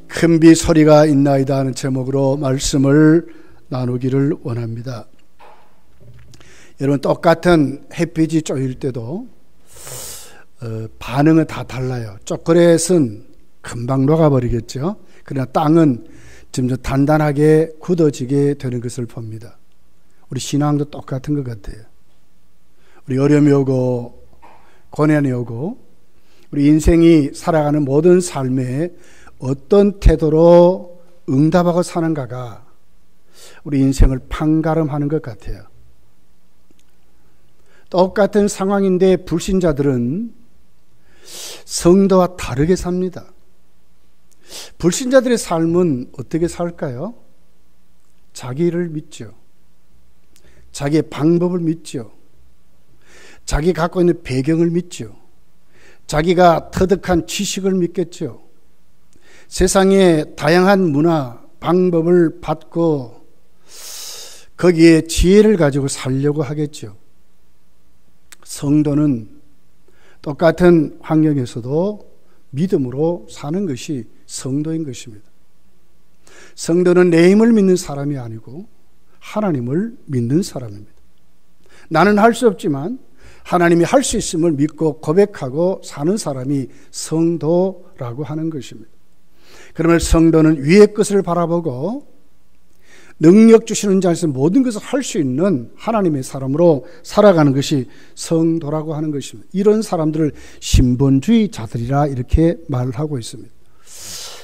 큰 비 소리가 있나이다 하는 제목으로 말씀을 나누기를 원합니다. 여러분, 똑같은 햇빛이 쬐일 때도 반응은 다 달라요. 초콜릿은 금방 녹아버리겠죠. 그러나 땅은 점점 단단하게 굳어지게 되는 것을 봅니다. 우리 신앙도 똑같은 것 같아요. 우리 어려움이 오고 고난이 오고 우리 인생이 살아가는 모든 삶에 어떤 태도로 응답하고 사는가가 우리 인생을 판가름하는 것 같아요. 똑같은 상황인데 불신자들은 성도와 다르게 삽니다. 불신자들의 삶은 어떻게 살까요? 자기를 믿죠. 자기의 방법을 믿죠. 자기 갖고 있는 배경을 믿죠. 자기가 터득한 지식을 믿겠죠. 세상의 다양한 문화, 방법을 받고 거기에 지혜를 가지고 살려고 하겠죠. 성도는 똑같은 환경에서도 믿음으로 사는 것이 성도인 것입니다. 성도는 내 힘을 믿는 사람이 아니고 하나님을 믿는 사람입니다. 나는 할 수 없지만 하나님이 할 수 있음을 믿고 고백하고 사는 사람이 성도라고 하는 것입니다. 그러면 성도는 위의 것을 바라보고 능력 주시는 자에서 모든 것을 할 수 있는 하나님의 사람으로 살아가는 것이 성도라고 하는 것입니다. 이런 사람들을 신본주의자들이라 이렇게 말을 하고 있습니다.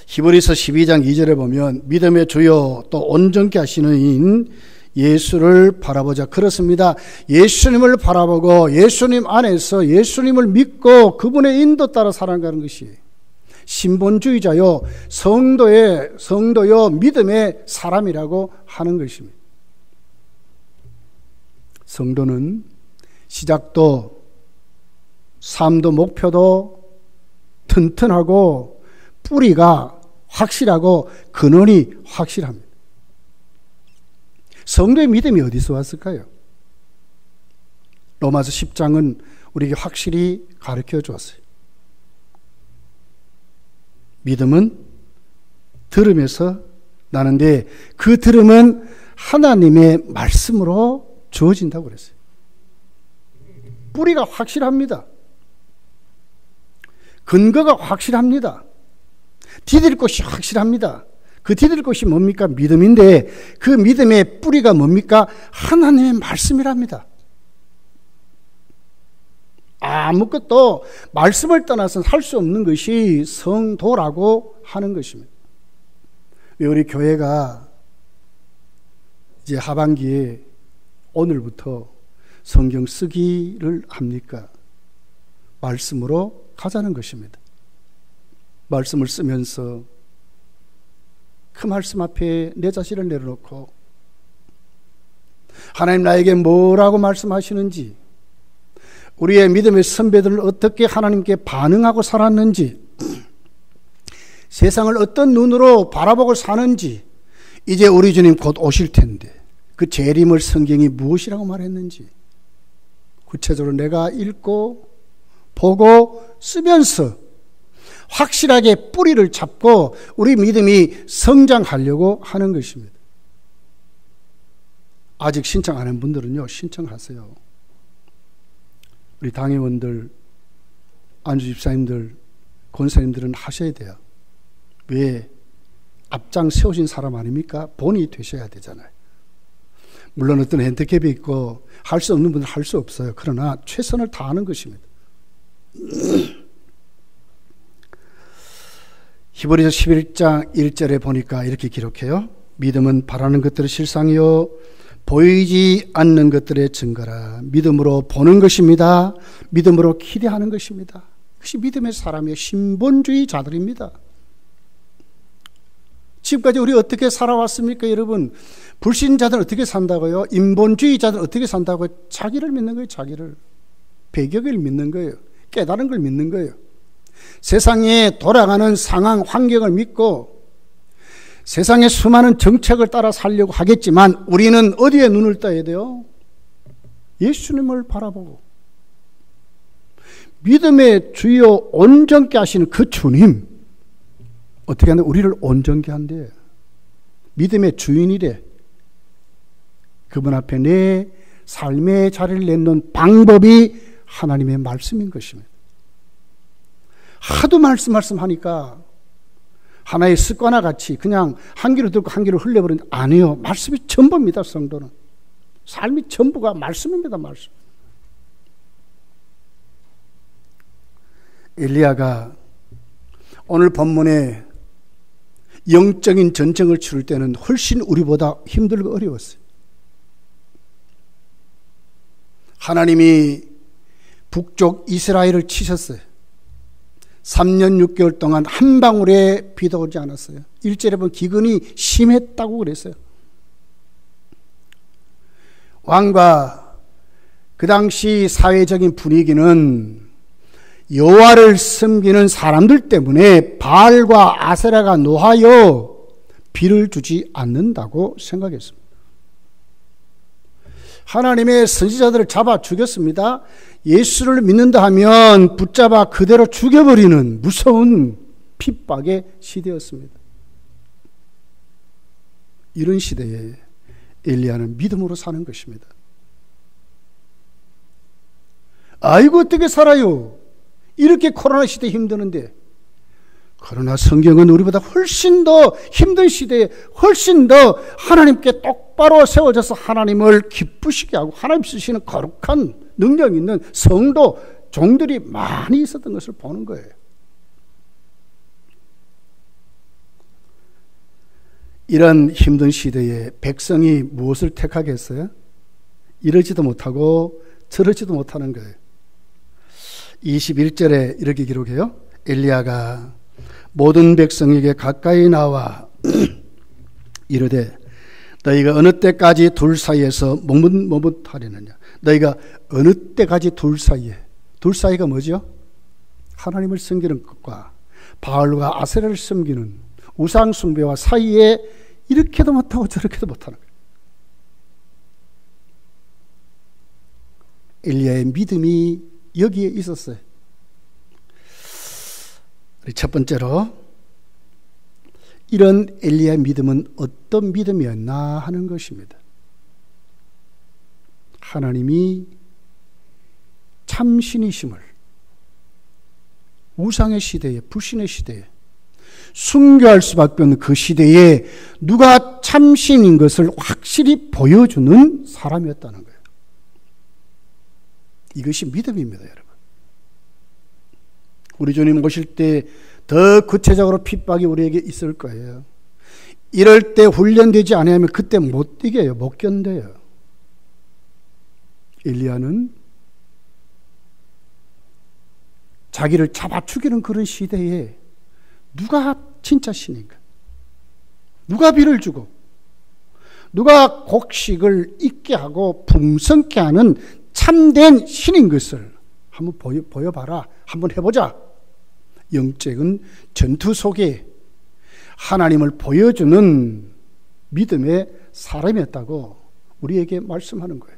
히브리서 12장 2절에 보면 믿음의 주요 또 온전케 하시는 이인 예수를 바라보자. 그렇습니다. 예수님을 바라보고 예수님 안에서 예수님을 믿고 그분의 인도 따라 살아가는 것이 신본주의자요 성도요 믿음의 사람이라고 하는 것입니다. 성도는 시작도 삶도 목표도 튼튼하고 뿌리가 확실하고 근원이 확실합니다. 성도의 믿음이 어디서 왔을까요? 로마서 10장은 우리에게 확실히 가르쳐 주었어요. 믿음은 들음에서 나는데 그 들음은 하나님의 말씀으로 주어진다고 그랬어요. 뿌리가 확실합니다. 근거가 확실합니다. 디딜 곳이 확실합니다. 그 디딜 곳이 뭡니까? 믿음인데 그 믿음의 뿌리가 뭡니까? 하나님의 말씀이랍니다. 아무것도 말씀을 떠나서는 할 수 없는 것이 성도라고 하는 것입니다. 왜 우리 교회가 이제 하반기에 오늘부터 성경 쓰기를 합니까? 말씀으로 가자는 것입니다. 말씀을 쓰면서 그 말씀 앞에 내 자신을 내려놓고 하나님 나에게 뭐라고 말씀하시는지, 우리의 믿음의 선배들은 어떻게 하나님께 반응하고 살았는지, 세상을 어떤 눈으로 바라보고 사는지, 이제 우리 주님 곧 오실 텐데 그 재림을 성경이 무엇이라고 말했는지 구체적으로 내가 읽고 보고 쓰면서 확실하게 뿌리를 잡고 우리 믿음이 성장하려고 하는 것입니다. 아직 신청 안 한 분들은요, 신청하세요. 우리 당회원들, 안주집사님들, 권사님들은 하셔야 돼요. 왜? 앞장 세우신 사람 아닙니까? 본이 되셔야 되잖아요. 물론 어떤 핸디캡이 있고 할 수 없는 분들은 할 수 없어요. 그러나 최선을 다하는 것입니다. 히브리서 11장 1절에 보니까 이렇게 기록해요. 믿음은 바라는 것들의 실상이요 보이지 않는 것들의 증거라. 믿음으로 보는 것입니다. 믿음으로 기대하는 것입니다. 그것이 믿음의 사람이에요. 신본주의자들입니다. 지금까지 우리 어떻게 살아왔습니까, 여러분? 불신자들은 어떻게 산다고요? 인본주의자들은 어떻게 산다고요? 자기를 믿는 거예요, 자기를. 배경을 믿는 거예요. 깨달은 걸 믿는 거예요. 세상에 돌아가는 상황, 환경을 믿고 세상의 수많은 정책을 따라 살려고 하겠지만 우리는 어디에 눈을 떠야 돼요? 예수님을 바라보고 믿음의 주요 온전케 하시는 그 주님, 어떻게 하냐? 우리를 온전케 한대. 믿음의 주인이래. 그분 앞에 내 삶의 자리를 내놓는 방법이 하나님의 말씀인 것입니다. 하도 말씀하니까 하나의 습관과 같이 그냥 한 귀로 듣고 한 귀로 흘려버리는데 아니에요. 말씀이 전부입니다. 성도는. 삶이 전부가 말씀입니다. 말씀. 엘리야가 오늘 본문에 영적인 전쟁을 치를 때는 훨씬 우리보다 힘들고 어려웠어요. 하나님이 북쪽 이스라엘을 치셨어요. 3년 6개월 동안 한 방울의 비도 오지 않았어요. 1절에 보면 기근이 심했다고 그랬어요. 왕과 그 당시 사회적인 분위기는 여호와를 섬기는 사람들 때문에 바알과 아세라가 노하여 비를 주지 않는다고 생각했습니다. 하나님의 선지자들을 잡아 죽였습니다. 예수를 믿는다 하면 붙잡아 그대로 죽여버리는 무서운 핍박의 시대였습니다. 이런 시대에 엘리야는 믿음으로 사는 것입니다. 아이고 어떻게 살아요? 이렇게 코로나 시대 힘드는데. 그러나 성경은 우리보다 훨씬 더 힘든 시대에 훨씬 더 하나님께 똑바로 세워져서 하나님을 기쁘시게 하고 하나님 쓰시는 거룩한 능력 있는 성도 종들이 많이 있었던 것을 보는 거예요. 이런 힘든 시대에 백성이 무엇을 택하겠어요? 이러지도 못하고 저러지도 못하는 거예요. 21절에 이렇게 기록해요. 엘리야가 모든 백성에게 가까이 나와 이르되 너희가 어느 때까지 둘 사이에서 머뭇머뭇하려느냐. 너희가 어느 때까지 둘 사이가 뭐죠? 하나님을 섬기는 것과 바알과 아세라를 섬기는 우상 숭배와 사이에 이렇게도 못하고 저렇게도 못하는 거예요. 엘리야의 믿음이 여기에 있었어요. 첫 번째로 이런 엘리야의 믿음은 어떤 믿음이었나 하는 것입니다. 하나님이 참신이심을 우상의 시대에, 불신의 시대에 순교할 수밖에 없는 그 시대에 누가 참신인 것을 확실히 보여주는 사람이었다는 거예요. 이것이 믿음입니다, 여러분. 우리 주님 오실 때 더 구체적으로 핍박이 우리에게 있을 거예요. 이럴 때 훈련되지 않으면 그때 못 이겨요. 못 견뎌요. 엘리야는 자기를 잡아 죽이는 그런 시대에 누가 진짜 신인가? 누가 비를 주고 누가 곡식을 있게 하고 풍성케 하는 참된 신인 것을 한번 보여봐라. 한번 해보자. 영적인 전투 속에 하나님을 보여주는 믿음의 사람이었다고 우리에게 말씀하는 거예요.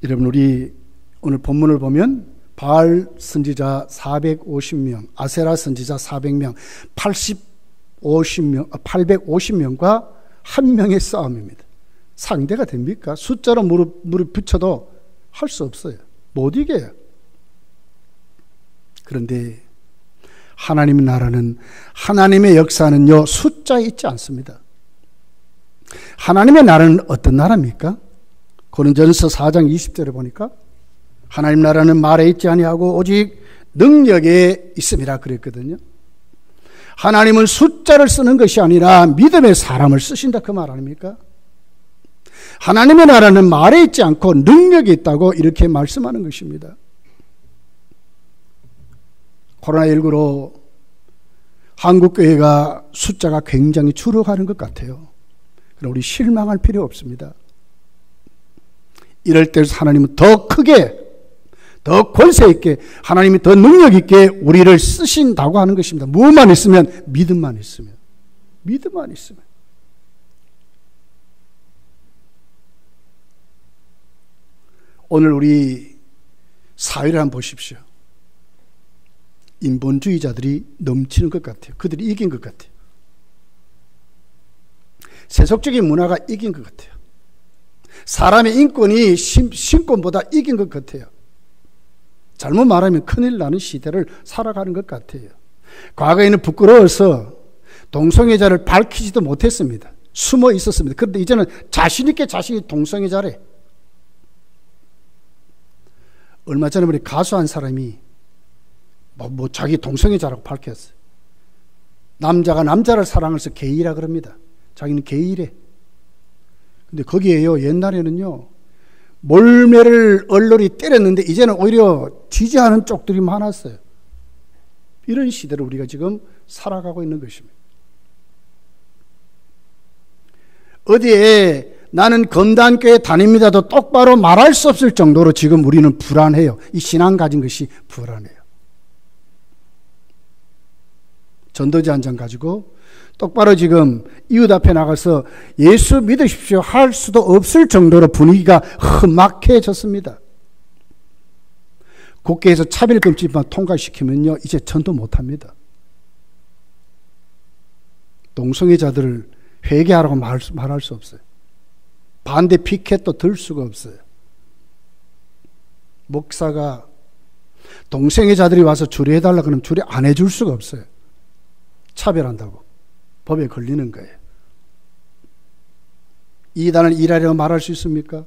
여러분, 우리 오늘 본문을 보면 바알 선지자 450명, 아세라 선지자 400명, 850명과 한 명의 싸움입니다. 상대가 됩니까? 숫자로 무릎 붙여도 할 수 없어요. 못 이겨요. 그런데 하나님의 나라는, 하나님의 역사는요, 숫자에 있지 않습니다. 하나님의 나라는 어떤 나라입니까? 고린도전서 4장 20절에 보니까 하나님 나라는 말에 있지 아니하고 오직 능력에 있음이라 그랬거든요. 하나님은 숫자를 쓰는 것이 아니라 믿음의 사람을 쓰신다, 그 말 아닙니까? 하나님의 나라는 말에 있지 않고 능력이 있다고 이렇게 말씀하는 것입니다. 코로나19로 한국교회가 숫자가 굉장히 줄어가는 것 같아요. 그럼 우리 실망할 필요 없습니다. 이럴 때 하나님은 더 크게, 더 권세 있게, 하나님이 더 능력 있게 우리를 쓰신다고 하는 것입니다. 무엇만 있으면? 믿음만 있으면. 믿음만 있으면. 오늘 우리 사회를 한번 보십시오. 인본주의자들이 넘치는 것 같아요. 그들이 이긴 것 같아요. 세속적인 문화가 이긴 것 같아요. 사람의 인권이 신권보다 이긴 것 같아요. 잘못 말하면 큰일 나는 시대를 살아가는 것 같아요. 과거에는 부끄러워서 동성애자를 밝히지도 못했습니다. 숨어 있었습니다. 그런데 이제는 자신있게 자신이 동성애자래. 얼마 전에 우리 가수 한 사람이 자기 동성애자라고 밝혔어요. 남자가 남자를 사랑해서 게이라 그럽니다. 자기는 게이래. 근데 거기에요, 옛날에는요, 몰매를 얼얼이 때렸는데 이제는 오히려 지지하는 쪽들이 많았어요. 이런 시대를 우리가 지금 살아가고 있는 것입니다. 어디에 나는 검단교회 다닙니다도 똑바로 말할 수 없을 정도로 지금 우리는 불안해요. 이 신앙 가진 것이 불안해요. 전도지 한 장 가지고 똑바로 지금 이웃 앞에 나가서 예수 믿으십시오 할 수도 없을 정도로 분위기가 험악해졌습니다. 국회에서 차별금지만 통과시키면요, 이제 전도 못합니다. 동성애자들을 회개하라고 말할 수 없어요. 반대 피켓도 들 수가 없어요. 목사가 동성애자들이 와서 주례해달라 그러면 주례 안 해줄 수가 없어요. 차별한다고 법에 걸리는 거예요. 이단을 일하려고 말할 수 있습니까?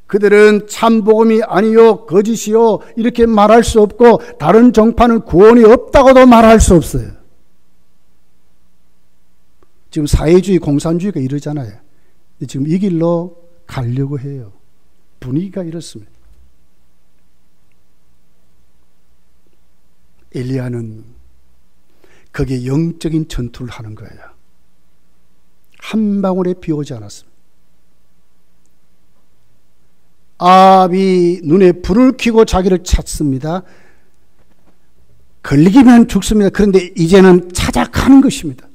그들은 참복음이 아니요 거짓이요 이렇게 말할 수 없고 다른 정파는 구원이 없다고도 말할 수 없어요. 지금 사회주의 공산주의가 이러잖아요. 근데 지금 이 길로 가려고 해요. 분위기가 이렇습니다. 엘리야는 거기에 영적인 전투를 하는 거예요. 한 방울의 비 오지 않았습니다. 아합이 눈에 불을 켜고 자기를 찾습니다. 걸리기만 죽습니다. 그런데 이제는 찾아가는 것입니다.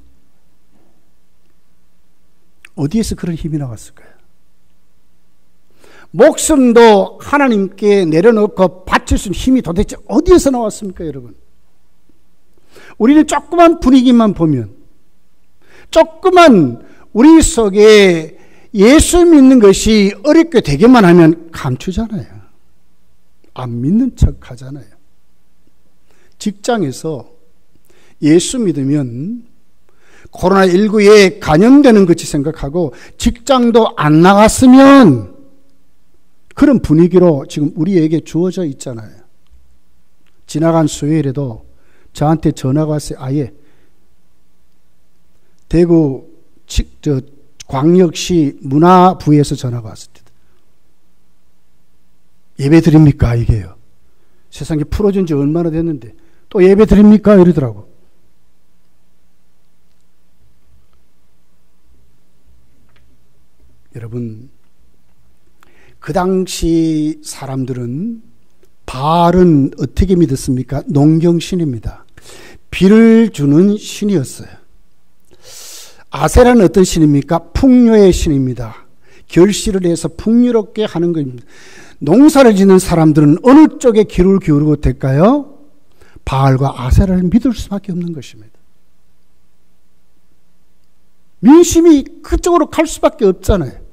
어디에서 그런 힘이 나왔을까요? 목숨도 하나님께 내려놓고 바칠 수 있는 힘이 도대체 어디에서 나왔습니까, 여러분? 우리는 조그만 분위기만 보면, 조그만 우리 속에 예수 믿는 것이 어렵게 되기만 하면 감추잖아요. 안 믿는 척 하잖아요. 직장에서 예수 믿으면 코로나19에 감염되는 것이 생각하고 직장도 안 나갔으면 그런 분위기로 지금 우리에게 주어져 있잖아요. 지나간 수요일에도 저한테 전화가 왔어요. 아예 대구 광역시 문화부에서 전화가 왔습니다. 예배 드립니까? 이게요. 세상에 풀어진 지 얼마나 됐는데 또 예배 드립니까? 이러더라고. 여러분, 그 당시 사람들은 바알은 어떻게 믿었습니까? 농경신입니다. 비를 주는 신이었어요. 아세라는 어떤 신입니까? 풍요의 신입니다. 결실을 해서 풍요롭게 하는 것입니다. 농사를 짓는 사람들은 어느 쪽에 귀를 기울이고 될까요? 바알과 아세라를 믿을 수밖에 없는 것입니다. 민심이 그쪽으로 갈 수밖에 없잖아요.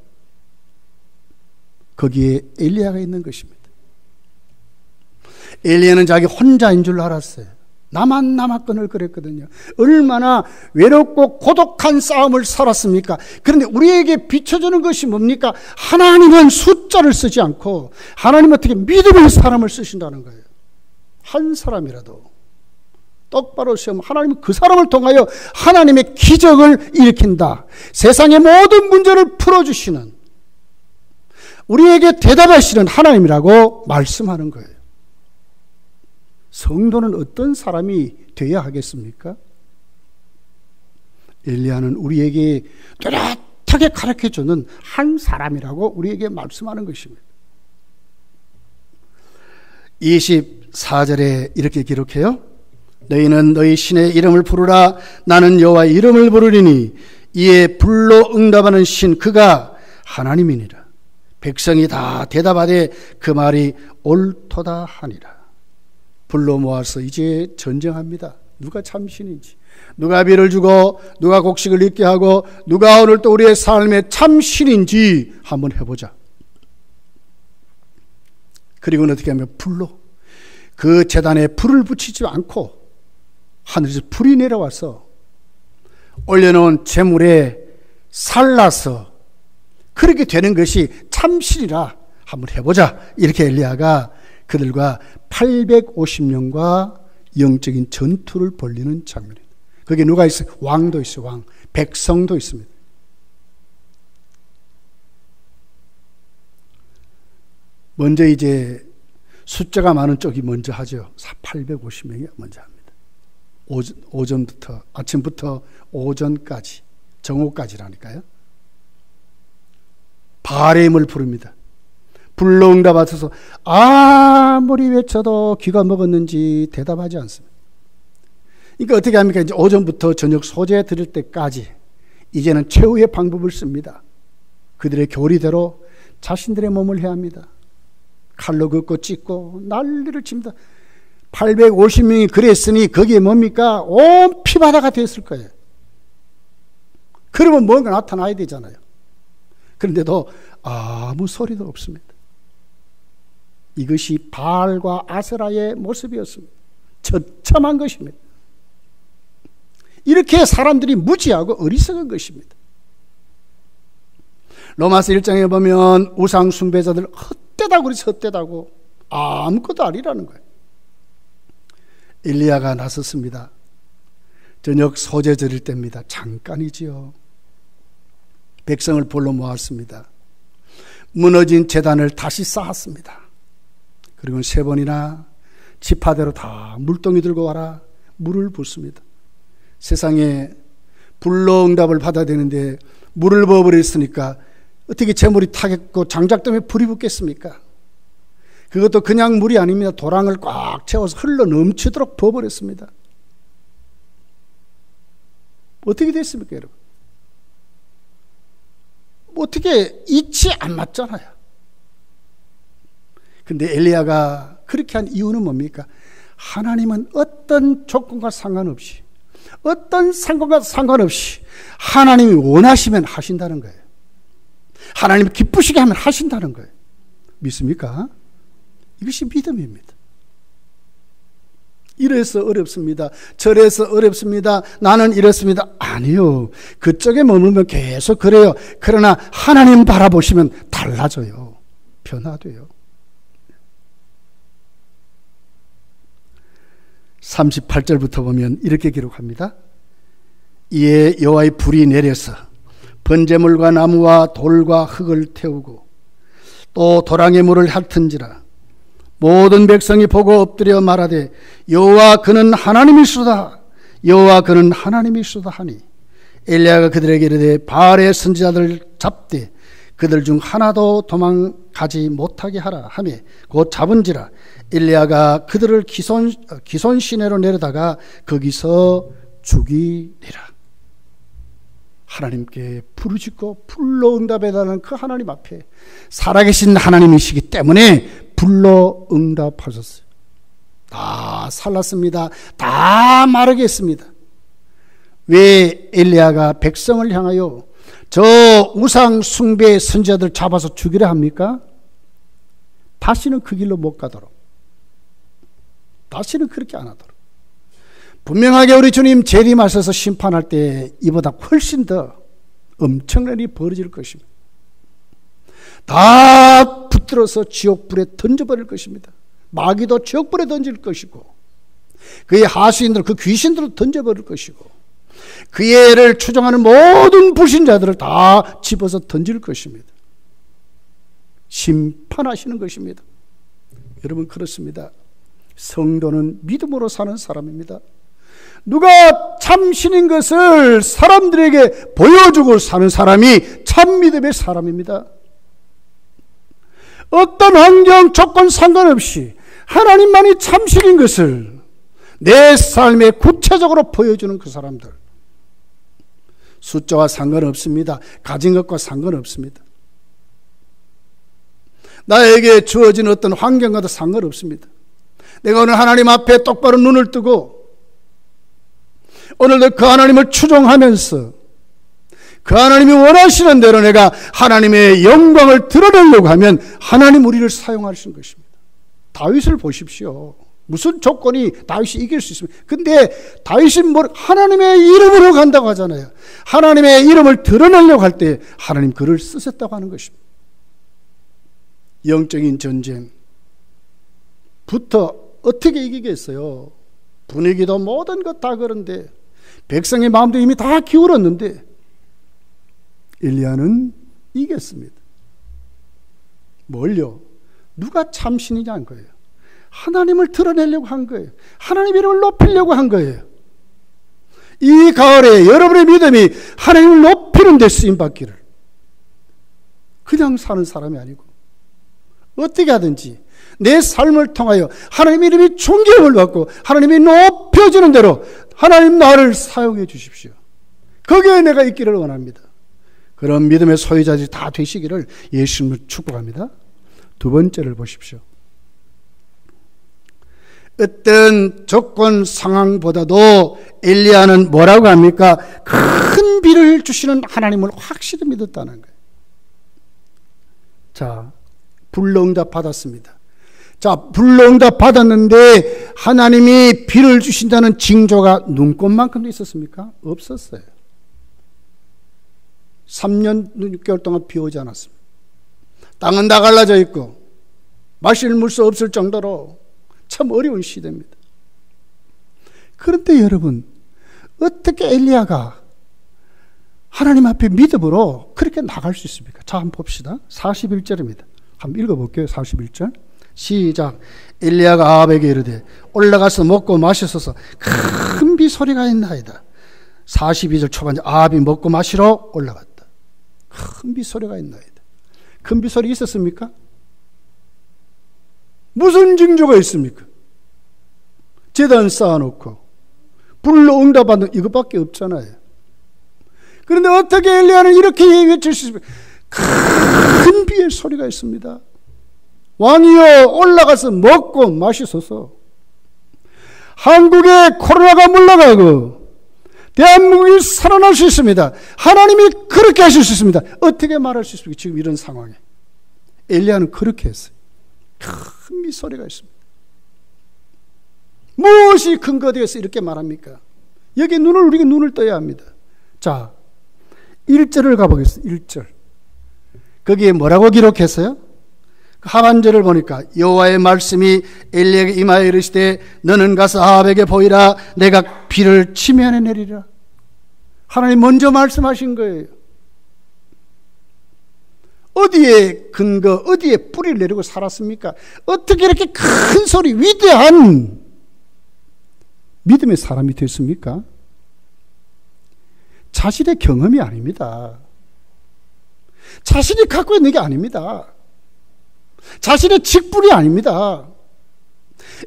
거기에 엘리야가 있는 것입니다. 엘리야는 자기 혼자인 줄 알았어요. 나만 끈을거렸거든요. 얼마나 외롭고 고독한 싸움을 살았습니까? 그런데 우리에게 비춰주는 것이 뭡니까? 하나님은 숫자를 쓰지 않고 하나님은 어떻게 믿음의 사람을 쓰신다는 거예요. 한 사람이라도 똑바로 세우면 하나님은 그 사람을 통하여 하나님의 기적을 일으킨다. 세상의 모든 문제를 풀어주시는, 우리에게 대답하시는 하나님이라고 말씀하는 거예요. 성도는 어떤 사람이 되어야 하겠습니까? 엘리야는 우리에게 뚜렷하게 가르쳐주는 한 사람이라고 우리에게 말씀하는 것입니다. 24절에 이렇게 기록해요. 너희는 너희 신의 이름을 부르라. 나는 여호와의 이름을 부르리니 이에 불로 응답하는 신 그가 하나님이니라. 백성이 다 대답하되 그 말이 옳도다 하니라. 불러 모아서 이제 전쟁합니다. 누가 참신인지, 누가 비를 주고 누가 곡식을 있게 하고 누가 오늘 또 우리의 삶의 참신인지 한번 해보자. 그리고는 어떻게 하면 불로 그 제단에 불을 붙이지 않고 하늘에서 불이 내려와서 올려놓은 제물에 살라서 그렇게 되는 것이 참신이라 한번 해보자. 이렇게 엘리야가 그들과 850년과 영적인 전투를 벌리는 장면입니다. 거기에 누가 있어요? 왕도 있어요. 왕. 백성도 있습니다. 먼저 이제 숫자가 많은 쪽이 먼저 하죠. 850명이 먼저 합니다. 오전부터, 아침부터 오전까지, 정오까지라니까요. 바알의 힘을 부릅니다. 불로 응답하셔서 아무리 외쳐도 귀가 먹었는지 대답하지 않습니다. 그러니까 어떻게 합니까? 이제 오전부터 저녁 소재 드릴 때까지 이제는 최후의 방법을 씁니다. 그들의 교리대로 자신들의 몸을 해합니다. 칼로 긋고 찢고 난리를 칩니다. 850명이 그랬으니 거기에 뭡니까? 온 피바다가 됐을 거예요. 그러면 뭔가 나타나야 되잖아요. 그런데도 아무 소리도 없습니다. 이것이 바알과 아세라의 모습이었습니다. 처참한 것입니다. 이렇게 사람들이 무지하고 어리석은 것입니다. 로마서 1장에 보면 우상 숭배자들 헛되다고 그래서 헛되다고 아무것도 아니라는 거예요. 엘리야가 나섰습니다. 저녁 소재 드릴 때입니다. 잠깐이지요. 백성을 불러 모았습니다. 무너진 제단을 다시 쌓았습니다. 그리고 3번이나 지파대로 다 물동이 들고 와라. 물을 붓습니다. 세상에 불로 응답을 받아야 되는데 물을 부어버렸으니까 어떻게 재물이 타겠고 장작 때문에 불이 붙겠습니까? 그것도 그냥 물이 아닙니다. 도랑을 꽉 채워서 흘러 넘치도록 부어버렸습니다. 어떻게 됐습니까, 여러분? 어떻게 이치 안 맞잖아요. 근데 엘리야가 그렇게 한 이유는 뭡니까? 하나님은 어떤 조건과 상관없이, 어떤 상관과 상관없이 하나님이 원하시면 하신다는 거예요. 하나님이 기쁘시게 하면 하신다는 거예요. 믿습니까? 이것이 믿음입니다. 이래서 어렵습니다. 저래서 어렵습니다. 나는 이렇습니다. 아니요. 그쪽에 머물면 계속 그래요. 그러나 하나님 바라보시면 달라져요. 변화돼요. 38절부터 보면 이렇게 기록합니다. 이에 여호와의 불이 내려서 번제물과 나무와 돌과 흙을 태우고 또 도랑의 물을 핥은지라 모든 백성이 보고 엎드려 말하되 여호와 그는 하나님이시로다. 여호와 그는 하나님이시로다 하니 엘리야가 그들에게 이르되 바알의 선지자들 잡되 그들 중 하나도 도망가지 못하게 하라 하며 곧 잡은지라. 엘리야가 그들을 기손 시내로 내려다가 거기서 죽이니라. 하나님께 부르짖고 불로 응답해달라는 그 하나님 앞에 살아계신 하나님이시기 때문에 불로 응답하셨어요. 다 살랐습니다. 다 마르게 했습니다. 왜 엘리야가 백성을 향하여 저 우상 숭배 선지자들 잡아서 죽이려 합니까? 다시는 그 길로 못 가도록, 다시는 그렇게 안 하도록. 분명하게 우리 주님 재림하셔서 심판할 때 이보다 훨씬 더 엄청난 일이 벌어질 것입니다. 다 붙들어서 지옥불에 던져버릴 것입니다. 마귀도 지옥불에 던질 것이고 그의 하수인들, 그 귀신들을 던져버릴 것이고 그의 애를 추종하는 모든 불신자들을 다 집어서 던질 것입니다. 심판하시는 것입니다. 여러분, 그렇습니다. 성도는 믿음으로 사는 사람입니다. 누가 참신인 것을 사람들에게 보여주고 사는 사람이 참 믿음의 사람입니다. 어떤 환경, 조건 상관없이 하나님만이 참신인 것을 내 삶에 구체적으로 보여주는 그 사람들. 숫자와 상관없습니다. 가진 것과 상관없습니다. 나에게 주어진 어떤 환경과도 상관없습니다. 내가 오늘 하나님 앞에 똑바로 눈을 뜨고 오늘도 그 하나님을 추종하면서 그 하나님이 원하시는 대로 내가 하나님의 영광을 드러내려고 하면 하나님 우리를 사용하시는 것입니다. 다윗을 보십시오. 무슨 조건이 다윗이 이길 수 있습니까? 근데 다윗은 하나님의 이름으로 간다고 하잖아요. 하나님의 이름을 드러내려고 할 때 하나님 그를 쓰셨다고 하는 것입니다. 영적인 전쟁부터 어떻게 이기겠어요? 분위기도 모든 것 다 그런데 백성의 마음도 이미 다 기울었는데 엘리야는 이겼습니다. 뭘요? 누가 참신이냐 한 거예요. 하나님을 드러내려고 한 거예요. 하나님의 이름을 높이려고 한 거예요. 이 가을에 여러분의 믿음이 하나님을 높이는 데 쓰임받기를, 그냥 사는 사람이 아니고 어떻게 하든지 내 삶을 통하여 하나님의 이름이 존경을 받고 하나님이 높여지는 대로 하나님 나를 사용해 주십시오. 거기에 내가 있기를 원합니다. 그런 믿음의 소유자들이 다 되시기를 예수님을 축복합니다. 두 번째를 보십시오. 어떤 조건 상황보다도 엘리야는 뭐라고 합니까? 큰 비를 주시는 하나님을 확실히 믿었다는 거예요. 자, 불응답 받았습니다. 자, 불응답 받았는데 하나님이 비를 주신다는 징조가 눈꽃만큼도 있었습니까? 없었어요. 3년 6개월 동안 비 오지 않았습니다. 땅은 다 갈라져 있고 마실 물수 없을 정도로 참 어려운 시대입니다. 그런데 여러분, 어떻게 엘리야가 하나님 앞에 믿음으로 그렇게 나갈 수 있습니까? 자, 한번 봅시다. 41절입니다. 한번 읽어볼게요. 41절 시작. 엘리야가 아합에게 이르되 올라가서 먹고 마시소서. 큰 비 소리가 있나이다. 42절 초반에 아합이 먹고 마시러 올라갔다. 큰 비 소리가 있나이다. 큰 비 소리 있었습니까? 무슨 징조가 있습니까? 제단 쌓아놓고 불로 응답받는 이것밖에 없잖아요. 그런데 어떻게 엘리야는 이렇게 외칠 수 있습니까? 큰 비의 소리가 있습니다. 왕이여 올라가서 먹고 마시소서. 한국에 코로나가 물러가고 대한민국이 살아날 수 있습니다. 하나님이 그렇게 하실 수 있습니다. 어떻게 말할 수 있습니까? 지금 이런 상황에 엘리야는 그렇게 했어요. 큰 비소리가 있습니다. 무엇이 근거되어서 이렇게 말합니까? 여기 우리가 눈을 떠야 합니다. 자, 1절을 가보겠습니다. 1절. 거기에 뭐라고 기록했어요? 하반절을 보니까 여호와의 말씀이 엘리야에게 임하여 이르시되 너는 가서 아합에게 보이라. 내가 비를 치면에 내리라. 하나님 먼저 말씀하신 거예요. 어디에 근거, 어디에 뿌리를 내리고 살았습니까? 어떻게 이렇게 큰 소리, 위대한 믿음의 사람이 됐습니까? 자신의 경험이 아닙니다. 자신이 갖고 있는 게 아닙니다. 자신의 직분이 아닙니다.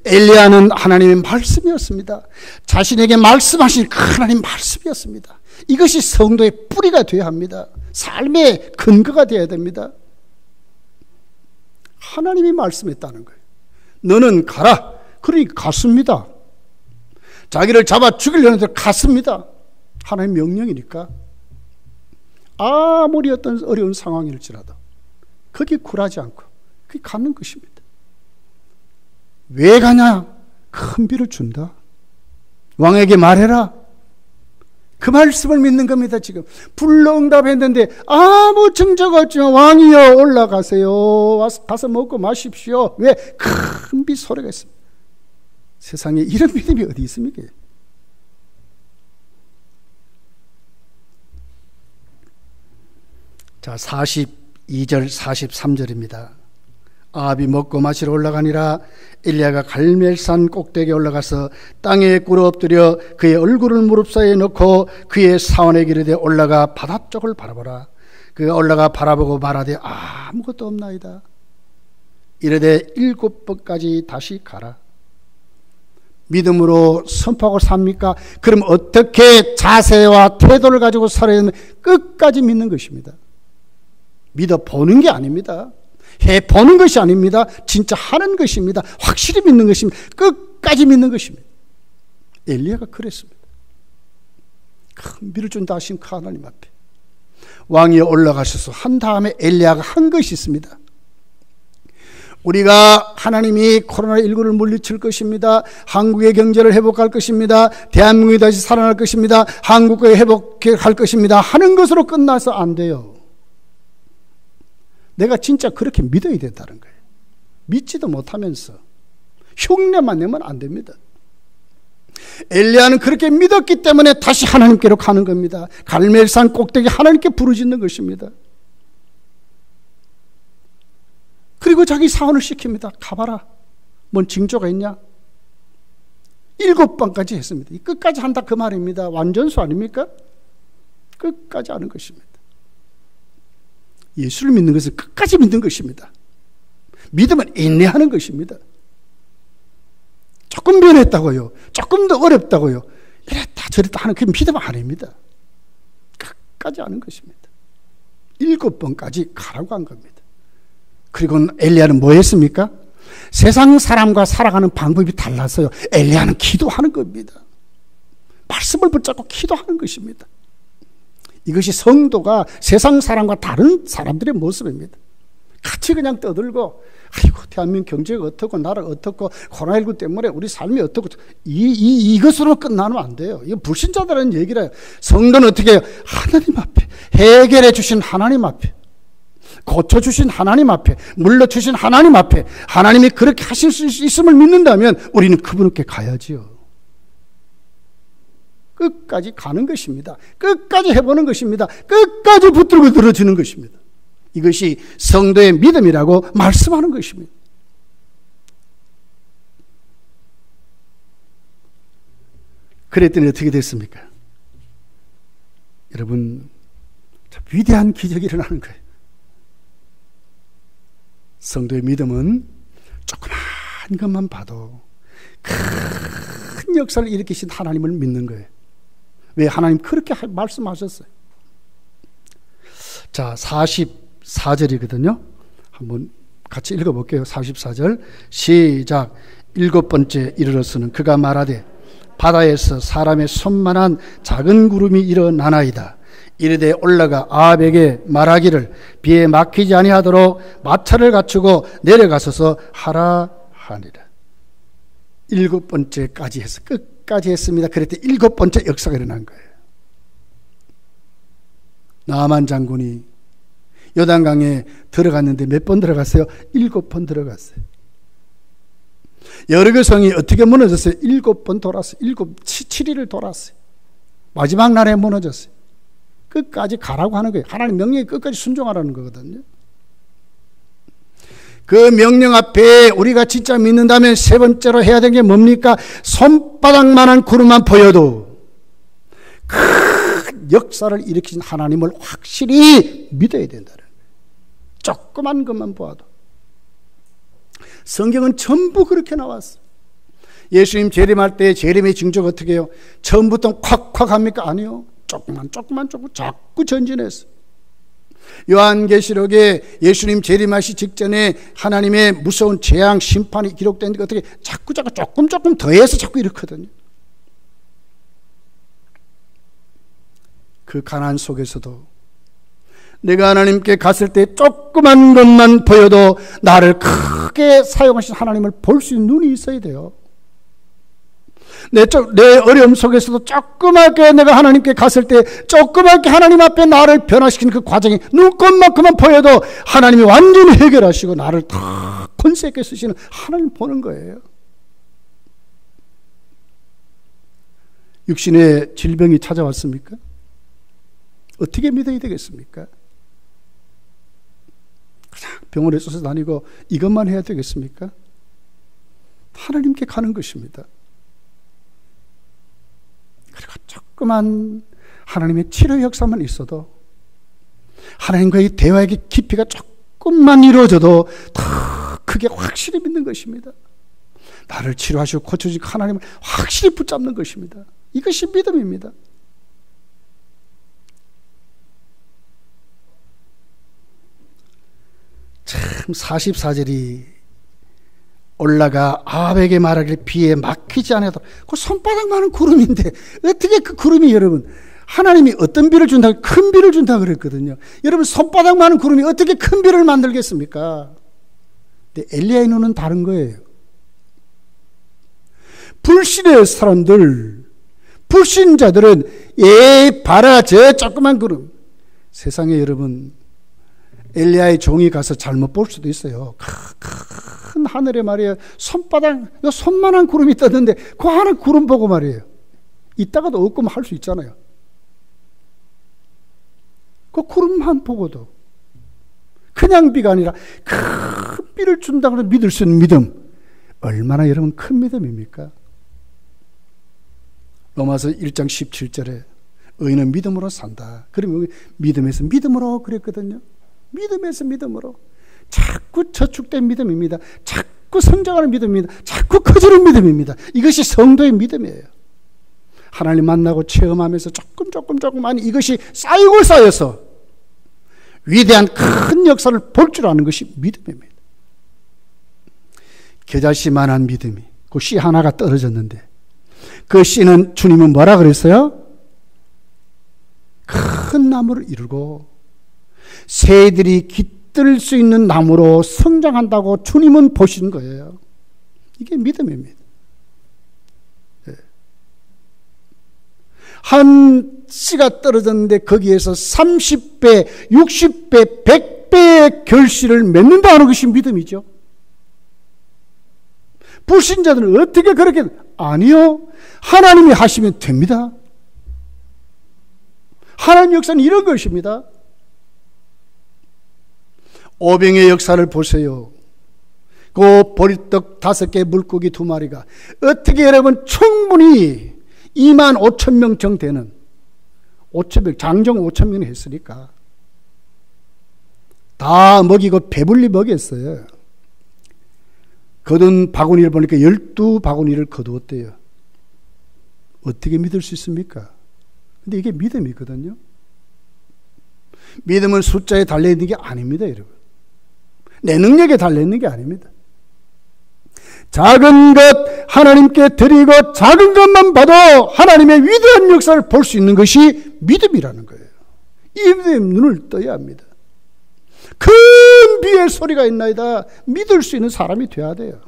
엘리야는 하나님의 말씀이었습니다. 자신에게 말씀하신 그 하나님 말씀이었습니다. 이것이 성도의 뿌리가 되어야 합니다. 삶의 근거가 되어야 됩니다. 하나님이 말씀했다는 거예요. 너는 가라. 그러니 갔습니다. 자기를 잡아 죽이려는 데 갔습니다. 하나님 명령이니까. 아무리 어떤 어려운 상황일지라도 거기 굴하지 않고 거기 가는 것입니다. 왜 가냐? 큰 비를 준다. 왕에게 말해라. 그 말씀을 믿는 겁니다. 지금 불응답했는데 아무 증거가 없지만 왕이여 올라가세요. 가서 먹고 마십시오. 왜? 큰 비 소리가 있습니다. 세상에 이런 믿음이 어디 있습니까? 자, 42절 43절입니다. 아합이 먹고 마시러 올라가니라. 엘리야가 갈멜산 꼭대기에 올라가서 땅에 꿇어 엎드려 그의 얼굴을 무릎 사이에 넣고 그의 사원에게 이르되 올라가 바다 쪽을 바라보라. 그가 올라가 바라보고 말하되 아무것도 없나이다. 이르되 7번까지 다시 가라. 믿음으로 선포하고 삽니까? 그럼 어떻게 자세와 태도를 가지고 살아야 되는 끝까지 믿는 것입니다. 믿어보는 게 아닙니다. 해보는 것이 아닙니다. 진짜 하는 것입니다. 확실히 믿는 것입니다. 끝까지 믿는 것입니다. 엘리야가 그랬습니다. 큰 비를 준다 하신 그 하나님 앞에 왕위에 올라가셔서 한 다음에 엘리야가 한 것이 있습니다. 우리가 하나님이 코로나19를 물리칠 것입니다. 한국의 경제를 회복할 것입니다. 대한민국이 다시 살아날 것입니다. 한국을 회복할 것입니다. 하는 것으로 끝나서 안 돼요. 내가 진짜 그렇게 믿어야 된다는 거예요. 믿지도 못하면서 흉내만 내면 안 됩니다. 엘리야는 그렇게 믿었기 때문에 다시 하나님께로 가는 겁니다. 갈멜산 꼭대기 하나님께 부르짖는 것입니다. 그리고 자기 사원을 시킵니다. 가봐라. 뭔 징조가 있냐? 7번까지 했습니다. 끝까지 한다 그 말입니다. 완전수 아닙니까? 끝까지 하는 것입니다. 예수를 믿는 것은 끝까지 믿는 것입니다. 믿으면 인내하는 것입니다. 조금 변했다고요. 조금 더 어렵다고요. 이랬다 저랬다 하는 그 믿음 아닙니다. 끝까지 하는 것입니다. 7번까지 가라고 한 겁니다. 그리고 엘리야는 뭐 했습니까? 세상 사람과 살아가는 방법이 달라서요. 엘리야는 기도하는 겁니다. 말씀을 붙잡고 기도하는 것입니다. 이것이 성도가 세상 사람과 다른 사람들의 모습입니다. 같이 그냥 떠들고 아이고 대한민국 경제가 어떻고 나라가 어떻고 코로나19 때문에 우리 삶이 어떻고 이것으로 끝나면 안 돼요. 이거 불신자들은 얘기를 해요. 성도는 어떻게 해요? 하나님 앞에 해결해 주신 하나님 앞에 고쳐주신 하나님 앞에 물러주신 하나님 앞에 하나님이 그렇게 하실 수 있음을 믿는다면 우리는 그분께 가야지요. 끝까지 가는 것입니다. 끝까지 해보는 것입니다. 끝까지 붙들고 들어주는 것입니다. 이것이 성도의 믿음이라고 말씀하는 것입니다. 그랬더니 어떻게 됐습니까? 여러분, 위대한 기적이 일어나는 거예요. 성도의 믿음은 조그만 것만 봐도 큰 역사를 일으키신 하나님을 믿는 거예요. 왜? 하나님 그렇게 말씀하셨어요. 자, 44절이거든요. 한번 같이 읽어볼게요. 44절 시작. 7번째 이르러서는 그가 말하되 바다에서 사람의 손만한 작은 구름이 일어나나이다. 이르되 올라가 아합에게 말하기를 비에 막히지 아니하도록 마차를 갖추고 내려가서서 하라 하니라. 7번째까지 해서 끝까지 했습니다. 그랬더니 7번째 역사가 일어난 거예요. 나아만 장군이 요단강에 들어갔는데 몇 번 들어갔어요? 7번 들어갔어요. 여리고 성이 어떻게 무너졌어요? 7번 돌았어요. 7일을 돌았어요. 마지막 날에 무너졌어요. 끝까지 가라고 하는 거예요. 하나님 명령에 끝까지 순종하라는 거거든요. 그 명령 앞에 우리가 진짜 믿는다면 세 번째로 해야 되는 게 뭡니까? 손바닥만한 구름만 보여도 큰 역사를 일으키신 하나님을 확실히 믿어야 된다는 거예요. 조그만 것만 보아도. 성경은 전부 그렇게 나왔어요. 예수님 재림할 때 재림의 징조가 어떻게 해요? 처음부터 콱콱 합니까? 아니요. 조금 자꾸 전진했어요. 요한계시록에 예수님 재림하시 직전에 하나님의 무서운 재앙 심판이 기록된 게 어떻게 자꾸 조금 더해서 자꾸 이렇거든요. 그 가난 속에서도 내가 하나님께 갔을 때 조그만 것만 보여도 나를 크게 사용하신 하나님을 볼 수 있는 눈이 있어야 돼요. 내 어려움 속에서도 조그맣게 내가 하나님께 갔을 때 조그맣게 하나님 앞에 나를 변화시키는 그 과정이 눈꽃만큼만 보여도 하나님이 완전히 해결하시고 나를 다 권세 있게 쓰시는 하나님 보는 거예요. 육신의 질병이 찾아왔습니까? 어떻게 믿어야 되겠습니까? 그냥 병원에 쏘서 다니고 이것만 해야 되겠습니까? 하나님께 가는 것입니다. 그리고 조그만 하나님의 치료 역사만 있어도 하나님과의 대화의 깊이가 조금만 이루어져도 더 크게 확실히 믿는 것입니다. 나를 치료하시고 고쳐주신 하나님을 확실히 붙잡는 것입니다. 이것이 믿음입니다. 참 참 44절이 올라가 아합에게 말하기를 비에 막히지 않아도 그 손바닥만한 구름인데 어떻게 그 구름이 여러분 하나님이 어떤 비를 준다? 큰 비를 준다 그랬거든요. 여러분 손바닥만한 구름이 어떻게 큰 비를 만들겠습니까? 근데 엘리야의 눈은 다른 거예요. 불신의 사람들, 불신자들은 봐라 저 조그만 구름. 세상에 여러분 엘리야의 종이 가서 잘못 볼 수도 있어요. 큰 하늘에 말이에요. 손만한 구름이 떴는데 그 하나 구름 보고 말이에요. 이따가도 없고만 할 수 있잖아요. 그 구름만 보고도 그냥 비가 아니라 큰 비를 준다고 믿을 수 있는 믿음. 얼마나 여러분 큰 믿음입니까? 로마서 1장 17절에 의인은 믿음으로 산다. 그러면 믿음에서 믿음으로 그랬거든요. 믿음에서 믿음으로. 자꾸 저축된 믿음입니다. 자꾸 성장하는 믿음입니다. 자꾸 커지는 믿음입니다. 이것이 성도의 믿음이에요. 하나님 만나고 체험하면서 조금 아니 이것이 쌓여서 위대한 큰 역사를 볼 줄 아는 것이 믿음입니다. 겨자씨만한 믿음이 그 씨 하나가 떨어졌는데 그 씨는 주님은 뭐라 그랬어요? 큰 나무를 이루고 새들이 깃들 수 있는 나무로 성장한다고 주님은 보시는 거예요. 이게 믿음입니다. 한 씨가 떨어졌는데 거기에서 30배, 60배, 100배의 결실을 맺는다는 것이 믿음이죠. 불신자들은 어떻게 그렇게 아니요. 하나님이 하시면 됩니다. 하나님 역사는 이런 것입니다. 오병의 역사를 보세요. 그 보리떡 5개 물고기 2마리가 어떻게 여러분 충분히 25,000명 정되는 5,000명 장정 5,000명이 했으니까 다 먹이고 배불리 먹였어요. 거둔 바구니를 보니까 12바구니를 거두었대요. 어떻게 믿을 수 있습니까? 근데 이게 믿음이거든요. 믿음은 숫자에 달려있는 게 아닙니다, 여러분. 내 능력에 달려있는 게 아닙니다. 작은 것 하나님께 드리고 작은 것만 봐도 하나님의 위대한 역사를 볼 수 있는 것이 믿음이라는 거예요. 이 믿음의 눈을 떠야 합니다. 큰 비의 소리가 있나이다. 믿을 수 있는 사람이 돼야 돼요.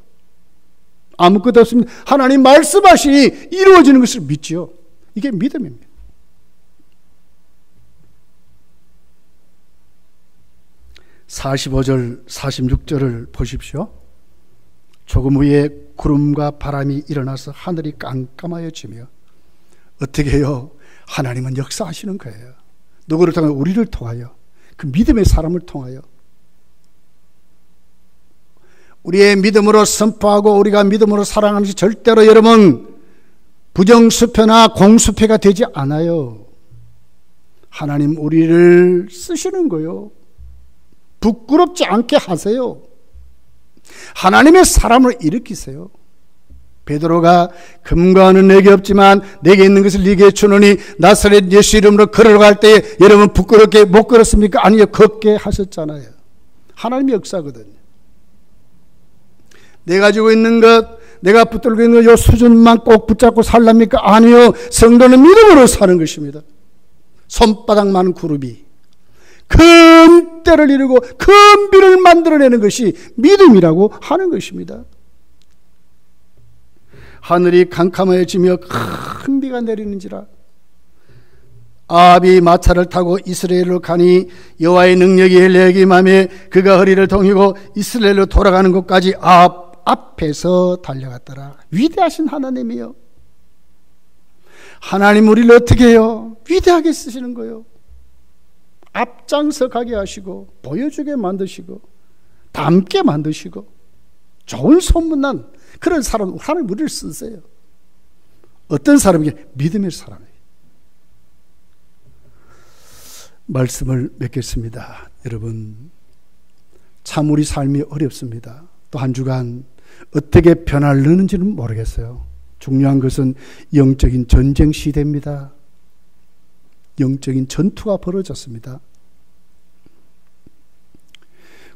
아무것도 없습니다. 하나님 말씀하시니 이루어지는 것을 믿지요. 이게 믿음입니다. (45절) (46절을) 보십시오. 조금 후에 구름과 바람이 일어나서 하늘이 깜깜하여지며 어떻게 해요? 하나님은 역사하시는 거예요. 누구를 통하여? 우리를 통하여, 그 믿음의 사람을 통하여. 우리의 믿음으로 선포하고 우리가 믿음으로 사랑하는 것이 절대로 여러분 부정수표나 공수표가 되지 않아요. 하나님 우리를 쓰시는 거요. 부끄럽지 않게 하세요. 하나님의 사람을 일으키세요. 베드로가 금과는 내게 없지만 내게 있는 것을 네게 주노니 나사렛 예수 이름으로 걸어갈 때 여러분 부끄럽게 못 걸었습니까? 아니요, 걷게 하셨잖아요. 하나님의 역사거든요. 내가 가지고 있는 것, 내가 붙들고 있는 것, 이 수준만 꼭 붙잡고 살랍니까? 아니요, 성도는 믿음으로 사는 것입니다. 손바닥만한 그룹이 큰 때를 이루고 큰 비를 만들어내는 것이 믿음이라고 하는 것입니다. 하늘이 캄캄해지며 큰 비가 내리는지라. 아합이 마차를 타고 이스라엘로 가니 여호와의 능력이 엘리야에게 임하며 그가 허리를 동이고 이스라엘로 돌아가는 곳까지 아합 앞에서 달려갔더라. 위대하신 하나님이요. 하나님 우리를 어떻게 해요? 위대하게 쓰시는 거예요. 앞장서 가게 하시고 보여주게 만드시고 닮게 만드시고 좋은 소문난 그런 사람, 하나님 우리를 쓰세요. 어떤 사람이게? 믿음의 사람이에요. 말씀을 맺겠습니다. 여러분, 참 우리 삶이 어렵습니다. 또 한 주간 어떻게 변하려는지는 모르겠어요. 중요한 것은 영적인 전쟁 시대입니다. 영적인 전투가 벌어졌습니다.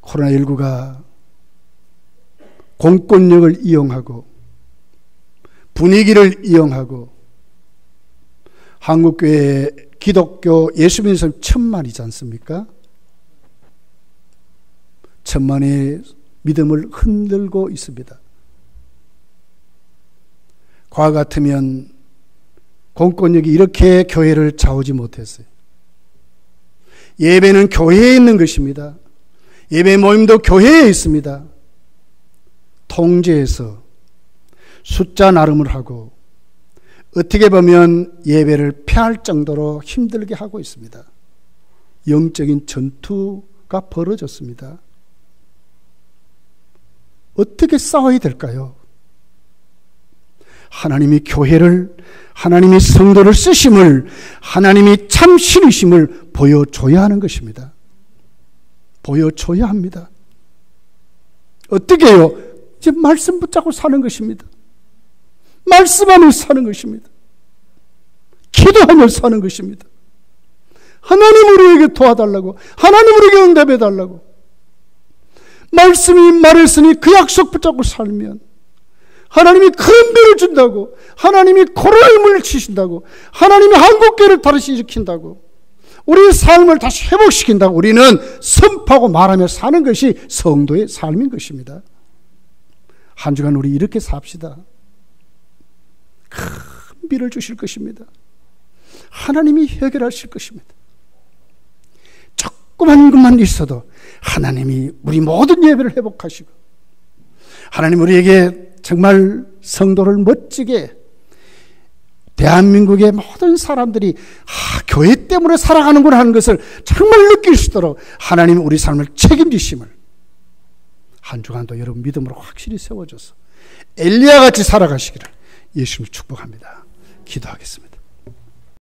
코로나19가 공권력을 이용하고 분위기를 이용하고 한국교회 기독교 예수 믿는 사람 1000만이지 않습니까? 1000만의 믿음을 흔들고 있습니다. 과거 같으면 공권력이 이렇게 교회를 좌우지 못했어요. 예배는 교회에 있는 것입니다. 예배 모임도 교회에 있습니다. 통제해서 숫자 나름을 하고 어떻게 보면 예배를 폐할 정도로 힘들게 하고 있습니다. 영적인 전투가 벌어졌습니다. 어떻게 싸워야 될까요? 하나님이 교회를, 하나님이 성도를 쓰심을, 하나님이 참 신이심을 보여줘야 하는 것입니다. 보여줘야 합니다. 어떻게 해요? 이제 말씀 붙잡고 사는 것입니다. 말씀하며 사는 것입니다. 기도하며 사는 것입니다. 하나님 우리에게 도와달라고, 하나님 우리에게 응답해달라고. 말씀이 말했으니 그 약속 붙잡고 살면 하나님이 큰 비를 준다고, 하나님이 코로나에 물리치신다고, 하나님이 한국교회를 다시 일으킨다고, 우리의 삶을 다시 회복시킨다고 우리는 선포하고 말하며 사는 것이 성도의 삶인 것입니다. 한 주간 우리 이렇게 삽시다. 큰 비를 주실 것입니다. 하나님이 해결하실 것입니다. 조그만 것만 있어도 하나님이 우리 모든 예배를 회복하시고, 하나님 우리에게 정말 성도를 멋지게, 대한민국의 모든 사람들이 교회 때문에 살아가는구나 하는 것을 정말 느낄 수 있도록 하나님 우리 삶을 책임지심을 한 주간도 여러분 믿음으로 확실히 세워줘서 엘리야같이 살아가시기를 예수님을 축복합니다. 기도하겠습니다.